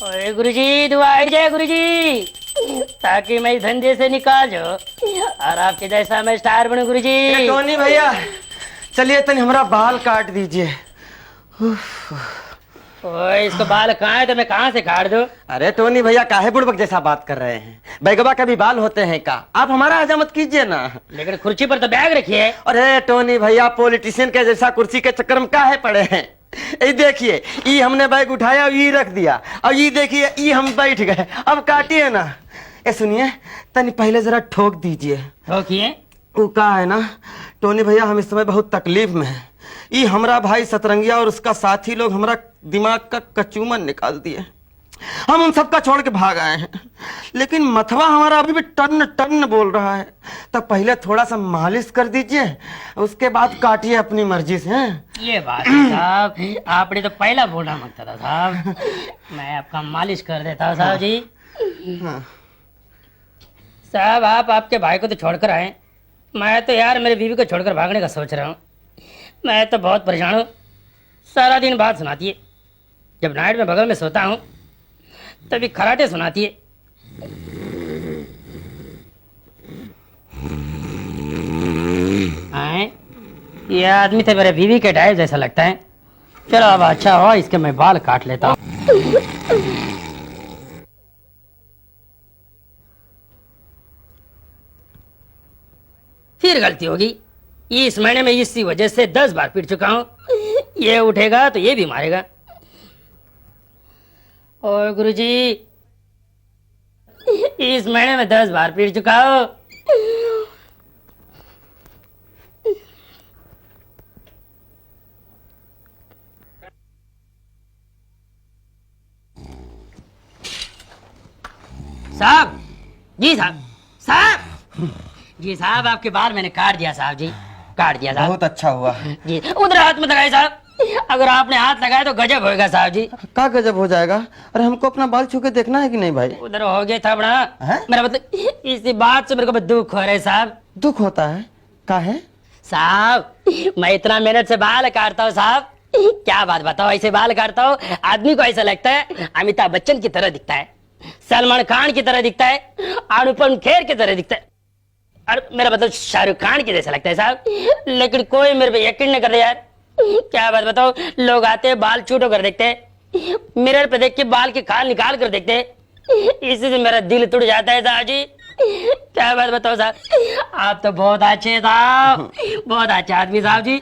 ओए गुरुजी दुआ जय गुरुजी, ताकि मैं इस धंधे से निकाल जाऊं और आपके जैसा मैं स्टार बनूं गुरुजी। टोनी भैया चलिए तनी हमारा बाल काट दीजिए। ओए इसको बाल कहाँ है तो मैं कहाँ से काट दूं? अरे टोनी भैया काहे बुड़बक जैसा बात कर रहे हैं? बैगवा का भी बाल होते हैं का? आप हमारा हजामत कीजिए ना। लेकिन कुर्सी पर तो बैग रखिए। अरे टोनी भैया पॉलिटिशियन के जैसा कुर्सी के चक्कर में काहे पड़े हैं? ये देखिए ये हमने बैग उठाया और ये रख दिया, और ये देखिए ये हम बैठ गए। अब काटिए ना। ये सुनिए तनी पहले जरा ठोक दीजिए। ठोकिए। वो का है ना टोनी भैया, हम इस समय बहुत तकलीफ में हैं। ये हमारा भाई सतरंगिया और उसका साथी लोग हमारा दिमाग का कचूमन निकाल दिए। हम उन सबका छोड़ के भाग आए हैं, लेकिन मथवा हमारा अभी भी टन टन बोल रहा है। तो पहले थोड़ा सा मालिश कर दीजिए, उसके बाद काटिए अपनी मर्जी से। ये बात है साहब, आपने तो पहला बोलना मांगता था साहब। मैं आपका मालिश कर देता हूँ साहब जी। हाँ। साहब आप आपके भाई को तो छोड़कर आए, मैं तो यार मेरी बीवी को छोड़कर भागने का सोच रहा हूँ। मैं तो बहुत परेशान हूँ, सारा दिन बात सुनाती है। जब नाइट में बगल में सोता हूँ तभी खराटे सुनाती है। आए? ये आदमी तो मेरे बीवी के टाइप जैसा लगता है। चलो अब अच्छा हो इसके मैं बाल काट लेता हूँ। फिर गलती होगी। इस महीने में इसी वजह से 10 बार पीट चुका हूँ। ये उठेगा तो ये भी मारेगा। और गुरुजी इस महीने में 10 बार पीट चुका हूँ। साहब जी, साहब जी, साहब आपके बाल मैंने काट दिया साहब जी, काट दिया साहब। बहुत अच्छा हुआ जी उधर हाथ में लगाए साहब, अगर आपने हाथ लगाया तो गजब होएगा साहब जी। का गजब हो जाएगा? अरे हमको अपना बाल छू के देखना है कि नहीं भाई? उधर हो गया था बड़ा। मेरा मतलब इसी बात से मेरे को दुख हो रहा है साहब। दुख होता है? का है साहब मैं इतना मेहनत से बाल काटता हूँ साहब, क्या बात बताओ। ऐसे बाल काटता हूँ आदमी को ऐसा लगता है अमिताभ बच्चन की तरह दिखता है, सलमान खान की तरह दिखता है, अनुपम खेर की तरह दिखता है, और मेरा मतलब शाहरुख खान की जैसा लगता है साहब। लेकिन कोई मेरे पे यकीन नहीं कर रहा यार। क्या बात बताओ, लोग आते हैं बाल छूटो कर देखते हैं, मिरर पे देख के बाल के खाल निकाल कर देखते हैं, इसी से मेरा दिल टूट जाता है साहब जी। क्या बात बताओ साहब, आप तो बहुत अच्छे हैं साहब, बहुत अच्छे आदमी साहब जी।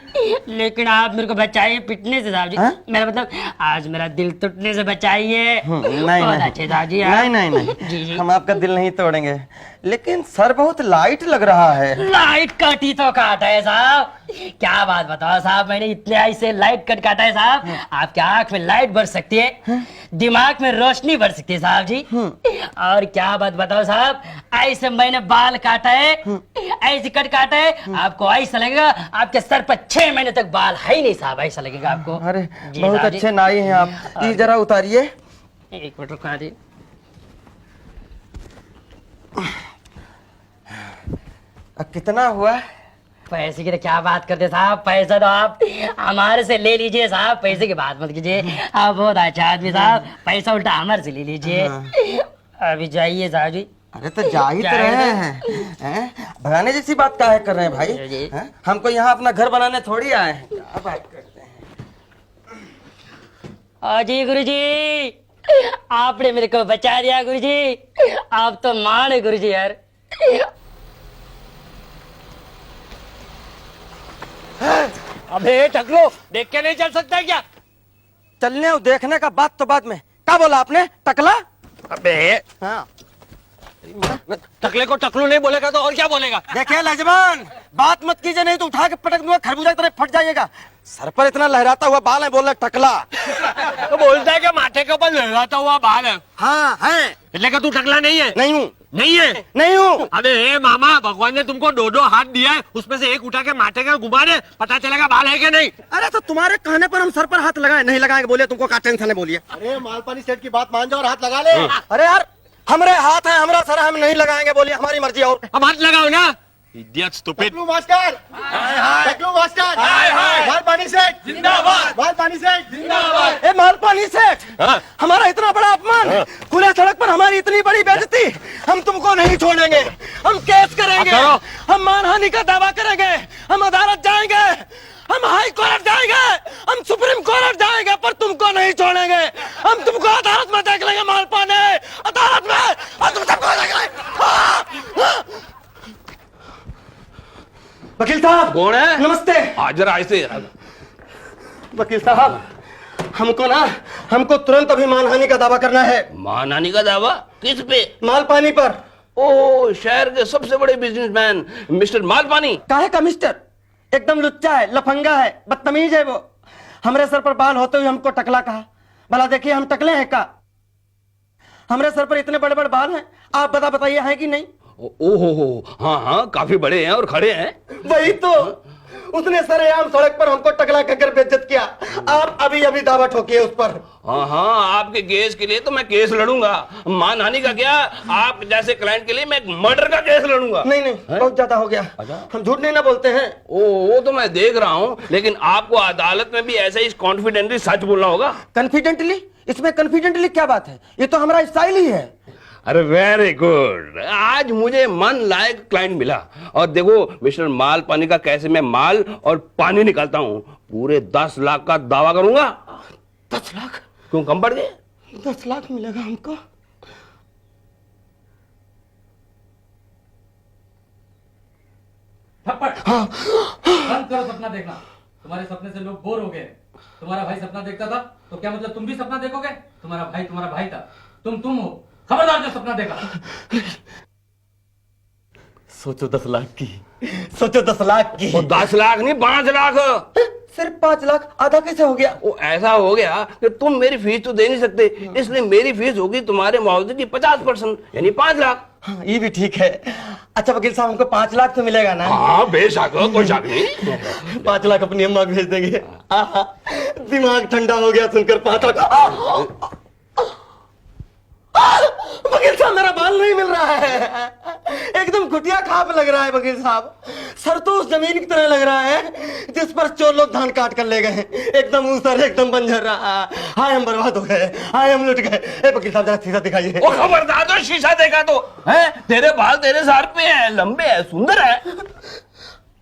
लेकिन आप मेरे को बचाइए पिटने से साहब जी। मेरा मतलब आज मेरा दिल टूटने से बचाइए। नहीं बहुत अच्छे साहब जी। नहीं जी जी। हम आपका दिल नहीं तोड़ेंगे, लेकिन सर बहुत लाइट लग रहा है। लाइट कट ही तो काटा है साहब। क्या बात बताओ साहब, मैंने इतने ऐसे लाइट कट काटा है साहब, आपके आंख में लाइट बढ़ सकती है, दिमाग में रोशनी बढ़ सकती है साहब जी। और क्या बात बताओ साहब, ऐसे मैंने बाल काटा है, ऐसे कट काटा है, आपको ऐसा लगेगा आपके सर पर 6 महीने तक बाल है ही नहीं साहब, ऐसा लगेगा आपको। अरे बहुत अच्छे नाई हैं आप। ये जरा उतारिए। एक मिनट रुका दी। कितना हुआ? पैसे की तो क्या बात करते साहब, पैसा तो आप हमारे से ले लीजिए साहब, पैसे की बात मत कीजिए। आप बहुत अच्छा आदमी साहब, पैसा उल्टा हमारे से ले लीजिए। अभी जाइए साहब जी। अरे तो जा ही तो रहे हैं, भगाने जैसी बात काहे कर रहे हैं भाई? हमको यहाँ अपना घर बनाने थोड़ी आए हैं। क्या बात करते हैं? जी गुरुजी आपने मेरे को बचा दिया गुरुजी, आप तो मान है गुरुजी यार। अबे टकलो, देख के नहीं चल सकता क्या? चलने और देखने का बात तो बाद में। क्या बोला आपने? टकला? अबे हाँ। टकले को टकलू नहीं बोलेगा तो और क्या बोलेगा? देखिए लजमान, बात मत कीजिए, नहीं तो उठा के पटक दूंगा, खरबूजा की तरह फट जाइएगा। सर पर इतना लहराता हुआ बाल है, बोल रहे टकला। तो बोलता है कि माथे के ऊपर लहराता हुआ बाल है। हाँ है। इसलिए तू टकला नहीं है? नहीं हूँ। नहीं है? नहीं हूँ। अबे ए मामा, भगवान ने तुमको 2-2 हाथ दिया है, उसमें से एक उठा के माथे का घुमा दे, पता चलेगा बाल है कि नहीं। अरे तो तुम्हारे कहने पर हम सर पर हाथ लगाए, नहीं लगाएंगे बोलिए, तुमको क्या टेंशन है बोलिए। अरे मालपानी सेठ की बात मान जाओ और हाथ लगा ले। अरे यार हमरे हाथ है, हमरा सर, हम नहीं लगाएंगे बोलिए, हमारी मर्जी। और अब हाथ लगाओ ना। Idiot, stupid. टकलू मास्टर टकलू मास्टर माल पानी सेठ जिंदाबाद माल पानी सेठ जिंदाबाद ए मालपानी सेठ, हमारा इतना बड़ा अपमान, खुले सड़क पर हमारी इतनी बड़ी बेइज्जती, हम तुमको नहीं छोड़ेंगे। हम केस करेंगे, हम मानहानि का दावा करेंगे, हम अदालत जाएंगे, हम हाई कोर्ट जाएंगे, हम सुप्रीम कोर्ट जाएंगे, पर तुमको नहीं छोड़ेंगे। हम तुमको अदालत में देख लेंगे मालपाने, अदालत में, और तुम सबको देख लेंगे। वकील साहब, कौन है? नमस्ते। जरा ऐसे वकील साहब, हमको तुरंत अभी मानहानि का दावा करना है। मानहानि का दावा किस पे? मालपानी पर। ओ, शहर के सबसे बड़े बिजनेसमैन मिस्टर मालपानी। काहे का मिस्टर? एकदम लुच्चा है, लफंगा है, बदतमीज है वो। हमरे सर पर बाल होते हुए हमको टकला कहा। भला देखिए, हम टकले हैं का? हमरे सर पर इतने बड़े बड़े बाल हैं, आप बताइए हैं कि नहीं? ओहो, हाँ, काफी बड़े हैं और खड़े हैं। वही तो, उसने सरेआम सड़क पर हमको टकला कहकर बेइज्जत किया। आप अभी दावा ठोकिए उस पर। हाँ, आपके केस के लिए तो मैं केस लड़ूंगा। मानहानि का क्या, आप जैसे क्लाइंट के लिए मैं मर्डर का केस लड़ूंगा। नहीं, बहुत ज्यादा हो गया। हम झूठ नहीं ना बोलते हैं। वो तो मैं देख रहा हूँ, लेकिन आपको अदालत में भी ऐसे ही कॉन्फिडेंटली सच बोलना होगा। कॉन्फिडेंटली? इसमें कॉन्फिडेंटली क्या बात है? ये तो हमारा स्टाइल ही है। अरे वेरी गुड, आज मुझे मन लायक क्लाइंट मिला। और देखो मिस्टर माल पानी का कैसे मैं माल और पानी निकालता हूँ। पूरे 10 लाख का दावा करूंगा। 10 लाख? क्यों कम पड़ गए? 10 लाख मिलेगा हमको? बंद करो सपना देखना। तुम्हारे सपने से लोग बोर हो गए। तुम्हारा भाई सपना देखता था तो क्या मतलब तुम भी सपना देखोगे? तुम्हारा भाई था, तुम हो। खबरदार जो सपना देखा। सोचो 10 लाख की, सोचो 10 लाख की। 10 लाख नहीं, 5 लाख। सिर्फ 5 लाख? आधा कैसे हो गया? वो ऐसा हो गया कि तुम मेरी फीस तो दे नहीं सकते, इसलिए मेरी फीस होगी तुम्हारे मुआवजे की 50%, यानी 5 लाख। हाँ, ये भी ठीक है। अच्छा वकील साहब, हमको 5 लाख तो मिलेगा ना? हाँ बेशक, कोई शक नहीं। 5 लाख अपनी अम्मा को भेज देंगे। दिमाग ठंडा हो गया सुनकर 5 लाख। वकील साहब, मेरा बाल नहीं मिल रहा है, एकदम घुटिया खाप लग रहा है वकील साहब। सर तो उस जमीन की तरह लग रहा है जिस पर चोर लोग धान काट कर ले गए। एकदम ऊसर, एकदम बंजर रहा। हाय हम बर्बाद हो गए, हाय हम लुट गए। ए वकील साहब, जरा शीशा दिखाइए। ओ खबरदार, तो शीशा देखा तो है? तेरे बाल तेरे सर पे है, लंबे है, सुंदर है,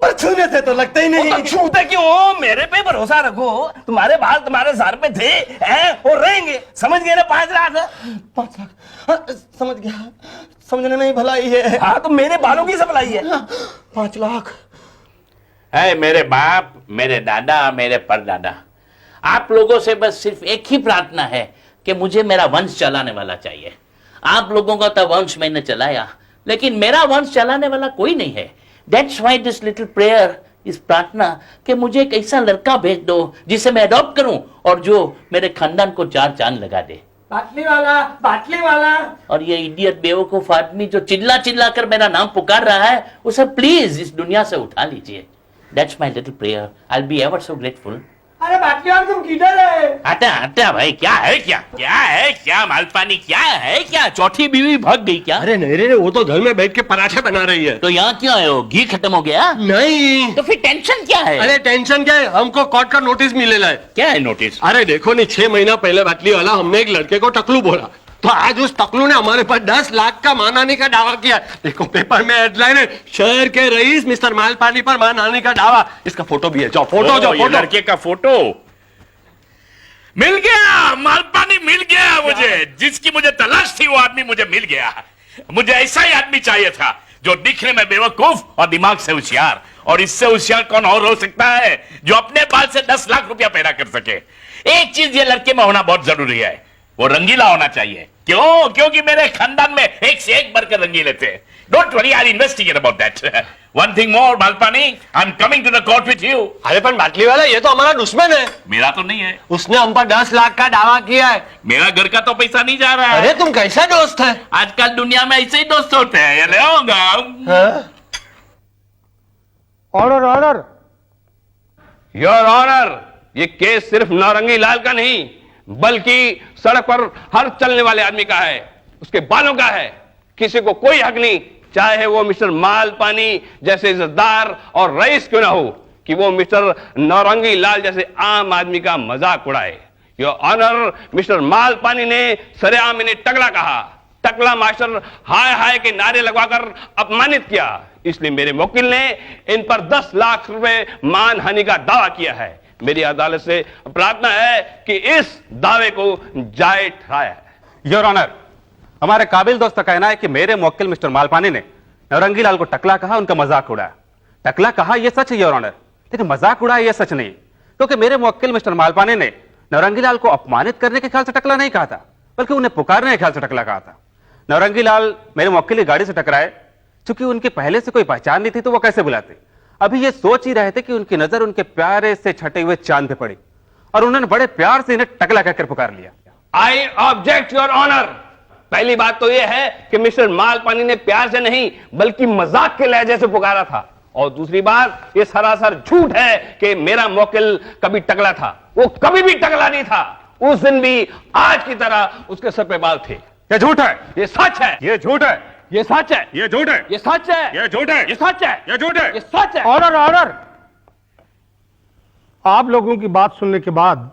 पर छूने से तो लगता ही नहीं। छूते क्यों? मेरे पे भरोसा रखो, तुम्हारे बाल तुम्हारे सर पे थे हैं और रहेंगे। समझ गए ना? 5 लाख। 5 लाख? हाँ, समझ गया, समझने में ही भलाई है। हाँ, तो मेरे बालों की सप्लाई है। 5 लाख। है मेरे बाप, मेरे दादा, मेरे परदादा, आप लोगों से बस सिर्फ एक ही प्रार्थना है कि मुझे मेरा वंश चलाने वाला चाहिए। आप लोगों का तो वंश मैंने चलाया, लेकिन मेरा वंश चलाने वाला कोई नहीं है। That's why this little prayer, इस प्रार्थना कि मुझे एक ऐसा लड़का भेज दो जिसे मैं अडॉप्ट करूं और जो मेरे खानदान को 4 चांद लगा दे। बाटली वाला। और ये इडियट बेवकूफ आदमी जो चिल्ला कर मेरा नाम पुकार रहा है, उसे प्लीज इस दुनिया से उठा लीजिए। That's my little prayer. I'll be ever so grateful. अरे बाटली वाला, तुम किधर है? हटा भाई, क्या है मालपानी, क्या है क्या? चौथी बीवी भाग गई क्या? अरे नहीं, वो तो घर में बैठ के पराठे बना रही है। तो यहाँ क्यों आए हो? घी खत्म हो गया? नहीं। तो फिर टेंशन क्या है? अरे टेंशन क्या है, हमको कोर्ट का नोटिस मिलेला है। क्या है नोटिस? अरे देखो नहीं, 6 महीना पहले बाटली वाला हमने एक लड़के को टकलू बोला, तो आज उस टकलू ने हमारे पास 10 लाख का मानहानि का दावा किया। देखो पेपर में हेडलाइन है, शहर के रईस मिस्टर मालपानी पर मानहानि का दावा। इसका फोटो भी है, जाओ फोटो। लड़के का फोटो मिल गया, मालपानी मिल गया मुझे। जिसकी मुझे तलाश थी वो आदमी मुझे मिल गया। मुझे ऐसा ही आदमी चाहिए था जो दिखने में बेवकूफ और दिमाग से होशियार। और इससे होशियार कौन और हो सकता है जो अपने बाल से 10 लाख रुपया पैदा कर सके। एक चीज ये लड़के में होना बहुत जरूरी है, वो रंगीला होना चाहिए। क्यों? क्योंकि मेरे खानदान में एक से एक बढ़कर रंगीले थे। Don't worry, I investigate about that. One thing more Malpani, I am coming to the court with you. अरे पर बाटली वाला, ये तो हमारा दुश्मन है। मेरा तो नहीं है, उसने हम पर 10 लाख का दावा किया है। मेरा घर का तो पैसा नहीं जा रहा है। अरे तुम कैसा दोस्त है? आजकल दुनिया में ऐसे ही दोस्त होते हैं। ये ले आऊंगा। ऑर्डर। योर ऑनर, ये केस सिर्फ नारंगी लाल का नहीं बल्कि सड़क पर हर चलने वाले आदमी का है, उसके बालों का है। किसी को कोई हक नहीं चाहे वो मिस्टर मालपानी जैसे इज्जतदार और रईस क्यों ना हो, कि वो मिस्टर नौरंगी लाल जैसे आम आदमी का मजाक उड़ाए। योर ऑनर, मिस्टर मालपानी ने सरेआम इन्हें टकला कहा, टकला मास्टर हाय हाय के नारे लगवाकर अपमानित किया। इसलिए मेरे वकील ने इन पर 10 लाख रुपए मानहानि का दावा किया है। मेरी अदालत से प्रार्थना है कि इस दावे को जायज ठहराया है। योर ऑनर, हमारे काबिल दोस्त का कहना है कि मेरे मुवक्किल मिस्टर मालपानी ने नौरंगी लाल को टकला कहा, उनका मजाक उड़ाया। टकला कहा यह सच है योर ऑनर, लेकिन मजाक उड़ाया यह सच नहीं, क्योंकि मेरे मुवक्किल मिस्टर मालपानी ने नौरंगी लाल को अपमानित करने के ख्याल से टकला नहीं कहा था, बल्कि उन्हें पुकारने के ख्याल से टकला कहा था। नौरंगी लाल मेरे मुवक्किल की गाड़ी से टकराए, चूंकि उनकी पहले से कोई पहचान नहीं थी तो वो कैसे बुलाते। अभी ये सोच ही रहे थे कि उनकी नजर उनके प्यारे से छटे हुए चांद पे पड़ी और उन्होंने बड़े प्यार से इन्हें टकला कहकर पुकार लिया। I object your honour. पहली बात तो यह है कि मिस्टर मालपानी ने प्यार से नहीं बल्कि मजाक के लहजे से पुकारा था, और दूसरी बात ये सरासर झूठ है कि मेरा मुवक्किल कभी टकला था। वो कभी भी टकला नहीं था। उस दिन भी आज की तरह उसके सर पे बाल थे। ये झूठ है, ये सच है, ये झूठ है, ये सच है, ये झूठ है, ये सच है, ये झूठ है, ये सच है, ये झूठ है, ये सच है। Order order. आप लोगों की बात सुनने के बाद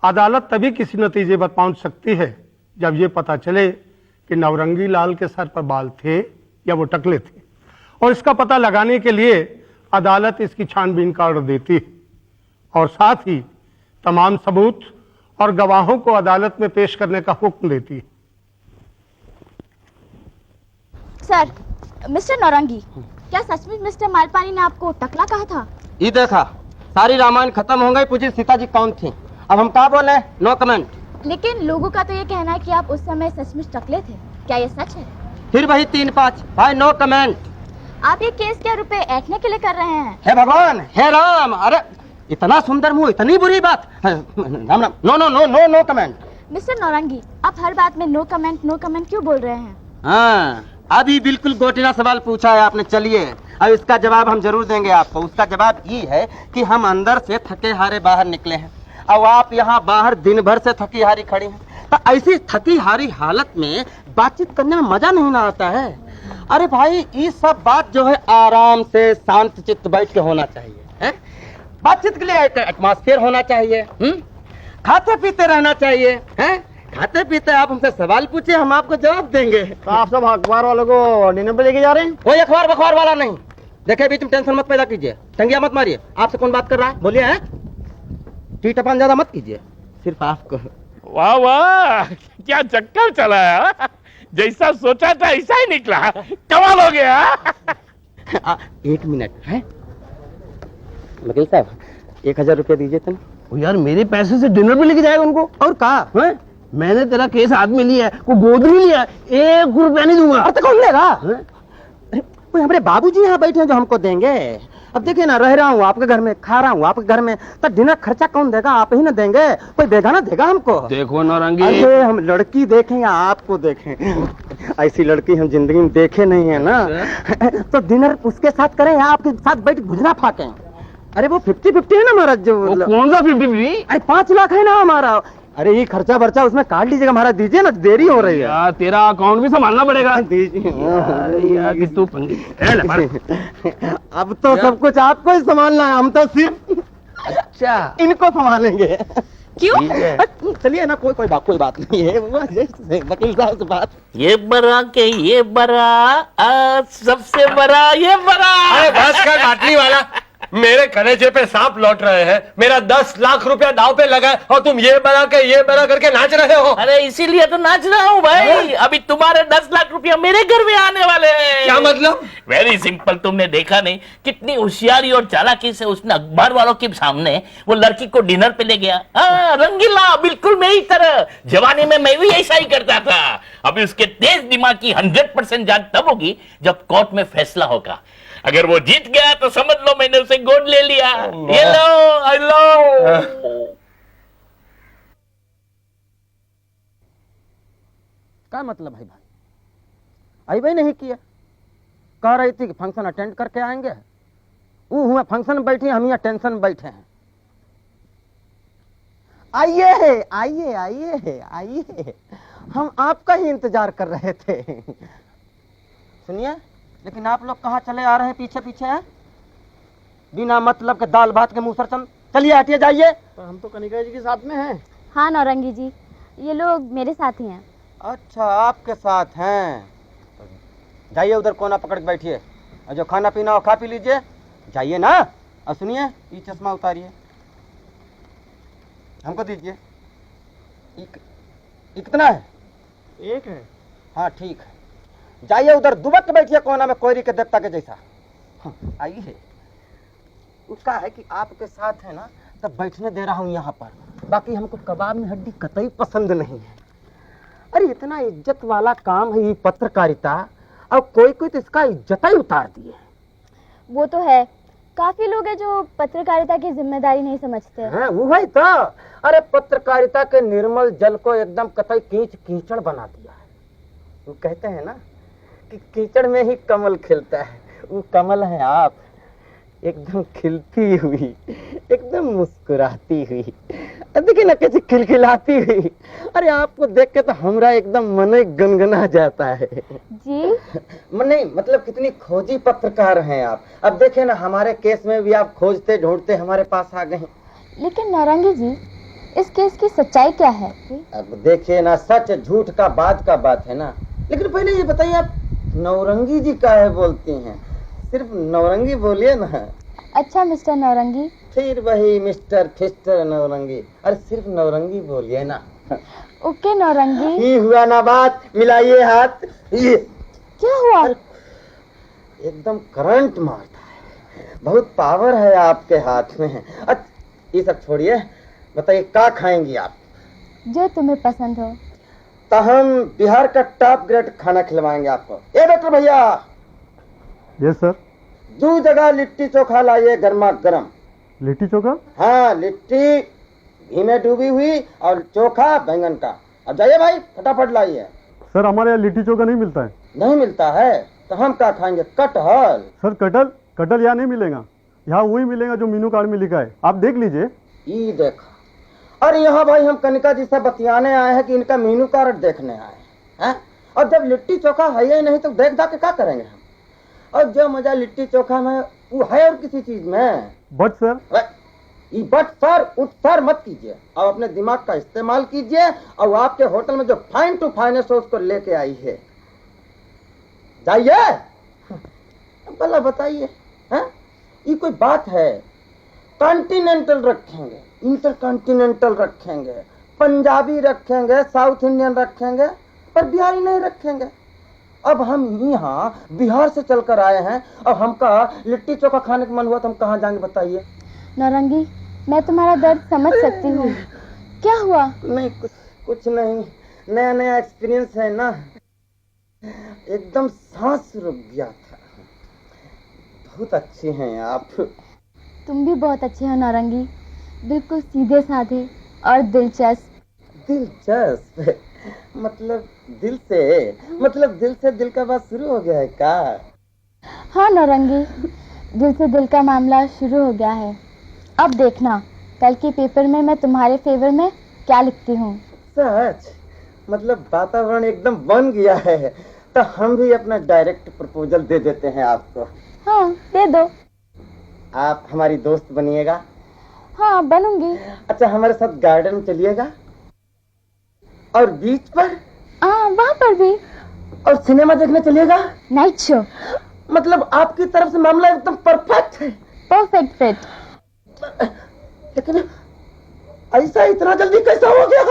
अदालत तभी किसी नतीजे पर पहुंच सकती है जब यह पता चले कि नौरंगी लाल के सर पर बाल थे या वो टकले थे, और इसका पता लगाने के लिए अदालत इसकी छानबीन का ऑर्डर देती है और साथ ही तमाम सबूत और गवाहों को अदालत में पेश करने का हुक्म देती है। सर, मिस्टर नौरंगी, क्या सचमुच मिस्टर मालपानी ने आपको टकला कहा था? ये देखा, सारी रामायण खत्म हो गई, पूछी सीता जी कौन थी। अब हम क्या बोले? No comment. लेकिन लोगों का तो ये कहना है कि आप उस समय सचमुच टकले थे। क्या ये सच है? फिर वही 3-5 भाई, नो कमेंट। आप ये केस क्या रुपए ऐंठने के लिए कर रहे हैं? हे भगवान, हे राम, अरे इतना सुंदर मुंह, इतनी बुरी बात। Ram Ram, no no no no no comment. Mister Naurangi, आप हर बात में नो कमेंट क्यों बोल रहे हैं? हाँ, अभी बिल्कुल गोटिना सवाल पूछा है आपने। चलिए, अब इसका जवाब हम जरूर देंगे आपको। उसका जवाब ये है कि हम अंदर से थके हारे बाहर निकले हैं, अब आप यहाँ बाहर दिन भर से थकी हारी खड़ी हैं। तो ऐसी थकी हारी हालत में बातचीत करने में मजा नहीं ना आता है। अरे भाई, ये सब बात जो है आराम से शांत चित्त बैठ के होना चाहिए है? बातचीत के लिए एक एटमॉस्फेयर होना चाहिए। खाते पीते रहना चाहिए है? खाते पीते आप हमसे सवाल पूछे, हम आपको जवाब देंगे। तो आप सब अखबार वालों को डिनर पे लेके जा रहे हैं? कोई अखबार बखबार वाला नहीं। देखिए, बीच में टेंशन मत पैदा कीजिए, टंगिया मत मारिए। आपसे कौन बात कर रहा है? बोलिए। हैं? टीटपान ज्यादा मत कीजिए, सिर्फ आपको। वाह वाह, क्या चक्कर चला है। जैसा सोचा था ऐसा ही निकला, कमाल हो गया। 1 मिनट है वकील साहब, 1000 रुपया दीजिए तुम। यार, मेरे पैसे से डिनर पे लेके जाएगा उनको? और कहा मैंने तेरा केस हाथ में लिया है, को गोद नहीं लिया, 1 रुपया नहीं दूंगा। तो कौन लेगा? कोई हमारे बाबूजी यहाँ बैठे हैं जो हमको देंगे। अब देखिए ना, रह रहा हूँ आपके घर में, खा रहा हूँ आपके घर में, तो डिनर खर्चा कौन देगा? आप ही ना देंगे। कोई देगा ना देगा हमको? देखो नौरंगी, अरे हम लड़की देखें या आपको देखें, ऐसी लड़की हम जिंदगी में देखे नहीं है ना। तो डिनर उसके साथ करें या आपके साथ बैठ भुजना फाकें? अरे वो 50-50 है ना महाराज। जो कौन सा 50-50? अरे 5 लाख है ना हमारा। अरे ये खर्चा बर्चा उसमें काट लीजिएगा महाराज, दीजिए ना, देरी हो रही है। यार, तेरा अकाउंट भी संभालना पड़ेगा। दीजिए यार, कि तू पंगे। अब तो सब कुछ आपको ही संभालना है, हम तो सिर्फ अच्छा इनको संभालेंगे। क्यों? चलिए ना, कोई बात नहीं है। वकील साहब से बात। ये बड़ा के ये बड़ा, सबसे बड़ा ये बड़ा। अरे बस कर बाटली वाला, मेरे कलेजे पे सांप लौट रहे हैं। मेरा 10 लाख रुपया दाव पे लगा है और तुम ये बड़ा करके नाच रहे हो। अरे इसीलिए तो नाच रहा हूँ भाई। अभी तुम्हारे 10 लाख रुपया मेरे घर में आने वाले हैं। क्या मतलब? वेरी सिंपल, तुमने देखा नहीं कितनी होशियारी और चालाकी से उसने अखबार वालों के सामने वो लड़की को डिनर पे ले गया। रंगीला, बिल्कुल मेरी तरह। जवानी में मैं भी ऐसा ही करता था। अभी उसके तेज दिमाग की 100% जांच तब होगी जब कोर्ट में फैसला होगा। अगर वो जीत गया तो समझ लो मैंने उसे गोद ले लिया। ये लो, आई लो। क्या मतलब है भाई? आई भाई नहीं किया, कह रही थी कि फंक्शन अटेंड करके आएंगे। वो हुआ फंक्शन में बैठे, हम यहाँ टेंशन में बैठे हैं। आइए आइए आइए आइए, हम आपका ही इंतजार कर रहे थे। सुनिए, लेकिन आप लोग कहाँ चले आ रहे हैं पीछे पीछे हैं? बिना मतलब के दाल भात के मुंह सर चलिए हटिए जाइए। हम तो कनिका जी के साथ में हैं। हाँ नौरंगी जी, ये लोग मेरे साथ ही हैं। अच्छा आपके साथ हैं, जाइए उधर कोना पकड़ के बैठिए और जो खाना पीना हो खा पी लीजिए, जाइए ना। और सुनिए ये चश्मा उतारिए, हमको दीजिए। कितना है? एक है। हाँ ठीक है, जाइए उधर दुबक के बैठिए कोना में कोयरी के देवता के जैसा। हाँ, आइए। उसका है कि आपके साथ है ना तब बैठने दे रहा हूँ यहाँ पर, बाकी हमको कबाब में हड्डी कतई पसंद नहीं है। अरे इतना इज्जत वाला काम है ये पत्रकारिता, और कोई कोई तो इसका इज्जत ही उतार दिए। वो तो है, काफी लोग हैं जो पत्रकारिता की जिम्मेदारी नहीं समझते। हैं वो है तो। अरे पत्रकारिता के निर्मल जल को एकदम कतई कीचड़ बना दिया है। वो कहते हैं ना कि कीचड़ में ही कमल खिलता है, वो कमल है आप, एकदम खिलती हुई, एकदम मुस्कुराती हुई, देखिए ना कैसे खिलखिलाती हुई। अरे आपको देख के तो हमरा एकदम मन गनगना जाता है जी। नहीं मतलब कितनी खोजी पत्रकार हैं आप। अब देखे ना हमारे केस में भी आप खोजते ढूंढते हमारे पास आ गए। लेकिन नौरंगी जी, इस केस की सच्चाई क्या है? अब देखिए ना, सच झूठ का बात है ना। लेकिन पहले ये बताइए आप नौरंगी जी काहे बोलती हैं? सिर्फ नौरंगी बोलिए ना। अच्छा मिस्टर नौरंगी। फिर वही मिस्टर फिस्टर नौरंगी, अरे सिर्फ नौरंगी बोलिए ना। ओके नौरंगी। ही हुआ ना बात, मिलाइए हाथ। ये क्या हुआ? एकदम करंट मारता है, बहुत पावर है आपके हाथ में। अच्छा ये सब छोड़िए, बताइए क्या खाएंगी आप? जो तुम्हें पसंद हो। तो हम बिहार का टॉप ग्रेड खाना खिलवाएंगे आपको। ए डॉक्टर भैया। Yes sir. 2 जगह लिट्टी चोखा लाइए गर्मा गर्म। लिट्टी चोखा? हाँ लिट्टी घी में डूबी हुई और चोखा बैंगन का। अब जाइए भाई फटाफट लाइए। सर हमारे यहाँ लिट्टी चोखा नहीं मिलता है। नहीं मिलता है तो हम क्या खाएंगे? कटहल। सर कटहल यहाँ नहीं मिलेगा, यहाँ वही मिलेगा जो मेनू कार्ड में लिखा है, आप देख लीजिए। ये देखा, अरे यहाँ भाई हम कनिका जी से बतियाने आए हैं कि इनका मेनू कार्ड देखने आए हैं। और जब लिट्टी चोखा है ही नहीं तो देख दाख के क्या करेंगे हम? और जो मजा लिट्टी चोखा में वो है और किसी चीज में। बट सर बट सर उत्तर मत कीजिए, और अपने दिमाग का इस्तेमाल कीजिए और आपके होटल में जो फाइन टू फाइनेस्ट हो उसको लेके आई है। जाइए। भला बताइए, ये कोई बात है? कॉन्टिनेंटल रखेंगे, इंटरकॉन्टिनेंटल रखेंगे, पंजाबी रखेंगे, साउथ इंडियन रखेंगे, पर बिहारी नहीं रखेंगे। अब हम यहाँ बिहार से चलकर आए हैं और हमका लिट्टी चोखा खाने का मन हुआ तो हम कहाँ जाएंगे बताइए? नौरंगी, मैं तुम्हारा दर्द समझ सकती हूँ। क्या हुआ? नहीं कुछ नहीं, नया नया एक्सपीरियंस है ना, एकदम सांस रुक गया था। बहुत अच्छे हैं आप। तुम भी बहुत अच्छे हो नौरंगी, बिल्कुल सीधे साधे और दिलचस्प। दिलचस्प मतलब दिल से दिल का बात शुरू हो गया है का? हाँ नौरंगी, दिल से दिल का मामला शुरू हो गया है। अब देखना कल के पेपर में मैं तुम्हारे फेवर में क्या लिखती हूँ। सच? मतलब वातावरण एकदम बन गया है, तो हम भी अपना डायरेक्ट प्रपोजल दे देते हैं आपको। हाँ दे दो। आप हमारी दोस्त बनिएगा? हाँ बनूंगी। अच्छा हमारे साथ गार्डन चलिएगा? और बीच पर? हाँ वहाँ पर भी। और सिनेमा देखने चलिएगा? Night show. मतलब आपकी तरफ से मामला एकदम परफेक्ट है। Perfect fit. लेकिन ऐसा इतना जल्दी कैसा हो गया?